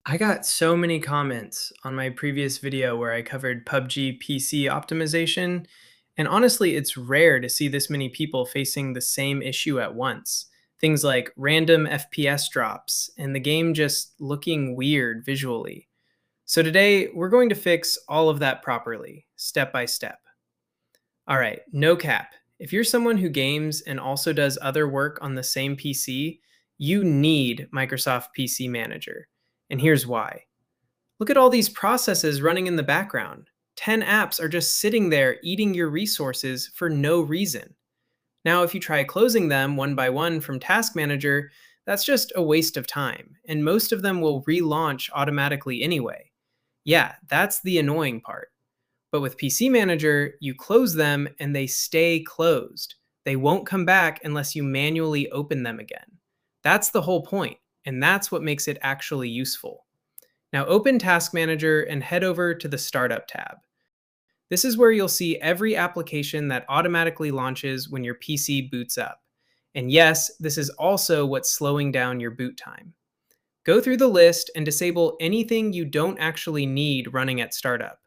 I got so many comments on my previous video where I covered PUBG PC optimization, and honestly, it's rare to see this many people facing the same issue at once. Things like random FPS drops and the game just looking weird visually. So today, we're going to fix all of that properly, step by step. All right, no cap. If you're someone who games and also does other work on the same PC, you need Microsoft PC Manager. And here's why. Look at all these processes running in the background. 10 apps are just sitting there eating your resources for no reason. Now, if you try closing them one by one from Task Manager, that's just a waste of time, and most of them will relaunch automatically anyway. Yeah, that's the annoying part. But with PC Manager, you close them and they stay closed. They won't come back unless you manually open them again. That's the whole point, and that's what makes it actually useful. Now open Task Manager and head over to the Startup tab. This is where you'll see every application that automatically launches when your PC boots up. And yes, this is also what's slowing down your boot time. Go through the list and disable anything you don't actually need running at startup.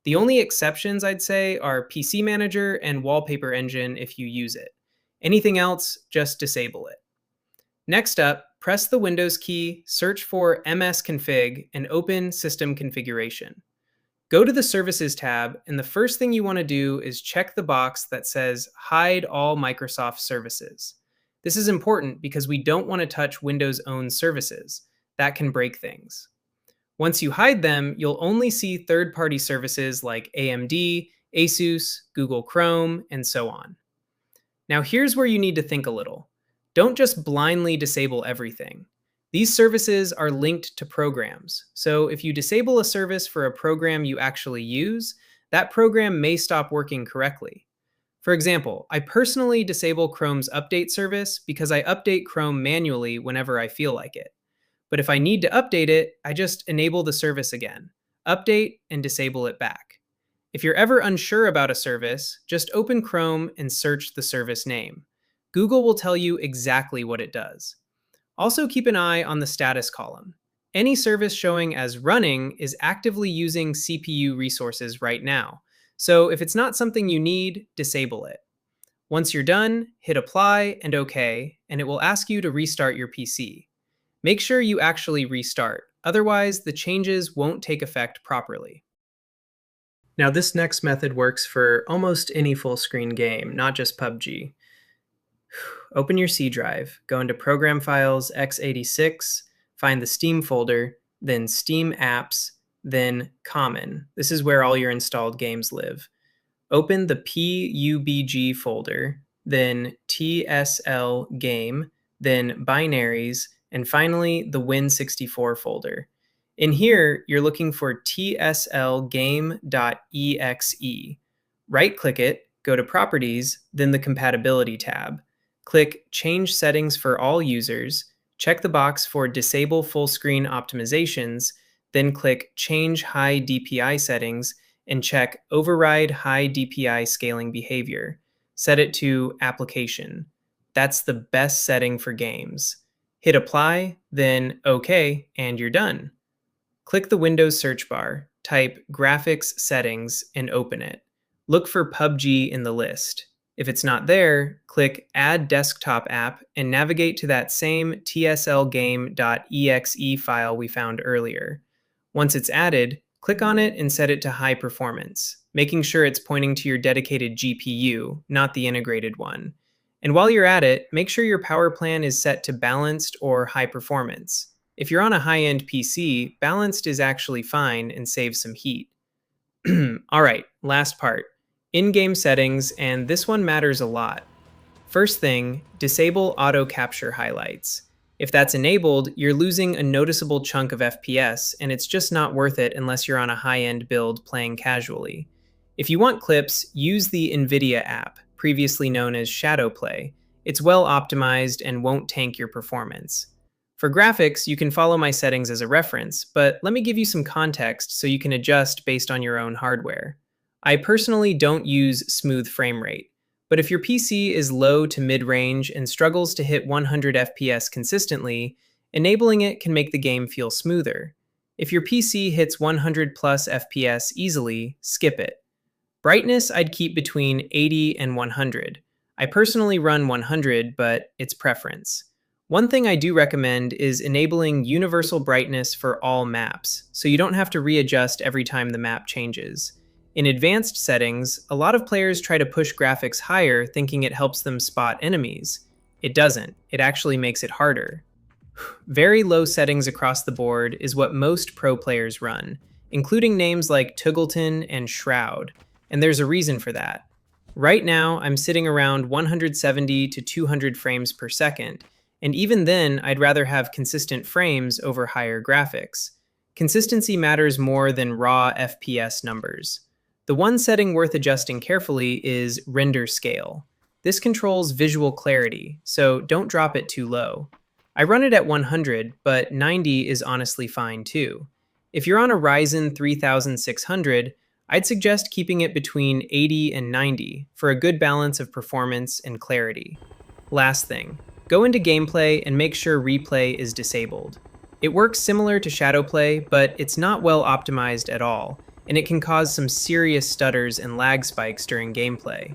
The only exceptions I'd say are PC Manager and Wallpaper Engine if you use it. Anything else, just disable it. Next up, press the Windows key, search for MSConfig, and open System Configuration. Go to the Services tab, and the first thing you want to do is check the box that says Hide All Microsoft Services. This is important because we don't want to touch Windows' own services. That can break things. Once you hide them, you'll only see third-party services like AMD, Asus, Google Chrome, and so on. Now here's where you need to think a little. Don't just blindly disable everything. These services are linked to programs, so if you disable a service for a program you actually use, that program may stop working correctly. For example, I personally disable Chrome's update service because I update Chrome manually whenever I feel like it. But if I need to update it, I just enable the service again, update, and disable it back. If you're ever unsure about a service, just open Chrome and search the service name. Google will tell you exactly what it does. Also keep an eye on the status column. Any service showing as running is actively using CPU resources right now, so if it's not something you need, disable it. Once you're done, hit Apply and OK, and it will ask you to restart your PC. Make sure you actually restart, otherwise the changes won't take effect properly. Now this next method works for almost any full-screen game, not just PUBG. Open your C drive, go into Program Files x86, find the Steam folder, then Steam Apps, then Common. This is where all your installed games live. Open the PUBG folder, then TSL Game, then Binaries, and finally the Win64 folder. In here, you're looking for tslgame.exe. Right-click it, go to Properties, then the Compatibility tab. Click Change Settings for all users, check the box for Disable Full Screen Optimizations, then click Change High DPI Settings and check Override High DPI Scaling Behavior. Set it to Application. That's the best setting for games. Hit Apply, then OK, and you're done. Click the Windows search bar, type Graphics Settings, and open it. Look for PUBG in the list. If it's not there, click Add Desktop App and navigate to that same tslgame.exe file we found earlier. Once it's added, click on it and set it to high performance, making sure it's pointing to your dedicated GPU, not the integrated one. And while you're at it, make sure your power plan is set to balanced or high performance. If you're on a high-end PC, balanced is actually fine and saves some heat. All right, last part. In-game settings, and this one matters a lot. First thing, disable auto capture highlights. If that's enabled, you're losing a noticeable chunk of FPS, and it's just not worth it unless you're on a high-end build playing casually. If you want clips, use the NVIDIA app, previously known as Shadowplay. It's well optimized and won't tank your performance. For graphics, you can follow my settings as a reference, but let me give you some context so you can adjust based on your own hardware. I personally don't use smooth frame rate, but if your PC is low to mid-range and struggles to hit 100 FPS consistently, enabling it can make the game feel smoother. If your PC hits 100 plus FPS easily, skip it. Brightness I'd keep between 80 and 100. I personally run 100, but it's preference. One thing I do recommend is enabling universal brightness for all maps, so you don't have to readjust every time the map changes. In advanced settings, a lot of players try to push graphics higher thinking it helps them spot enemies. It doesn't, it actually makes it harder. Very low settings across the board is what most pro players run, including names like Tuggleton and Shroud, and there's a reason for that. Right now, I'm sitting around 170 to 200 frames per second, and even then, I'd rather have consistent frames over higher graphics. Consistency matters more than raw FPS numbers. The one setting worth adjusting carefully is render scale. This controls visual clarity, so don't drop it too low. I run it at 100, but 90 is honestly fine too. If you're on a Ryzen 3600, I'd suggest keeping it between 80 and 90 for a good balance of performance and clarity. Last thing, go into gameplay and make sure replay is disabled. It works similar to Shadowplay, but it's not well optimized at all, and it can cause some serious stutters and lag spikes during gameplay.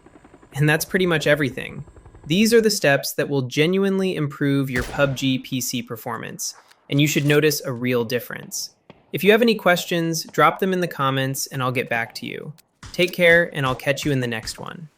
And that's pretty much everything. These are the steps that will genuinely improve your PUBG PC performance, and you should notice a real difference. If you have any questions, drop them in the comments and I'll get back to you. Take care, and I'll catch you in the next one.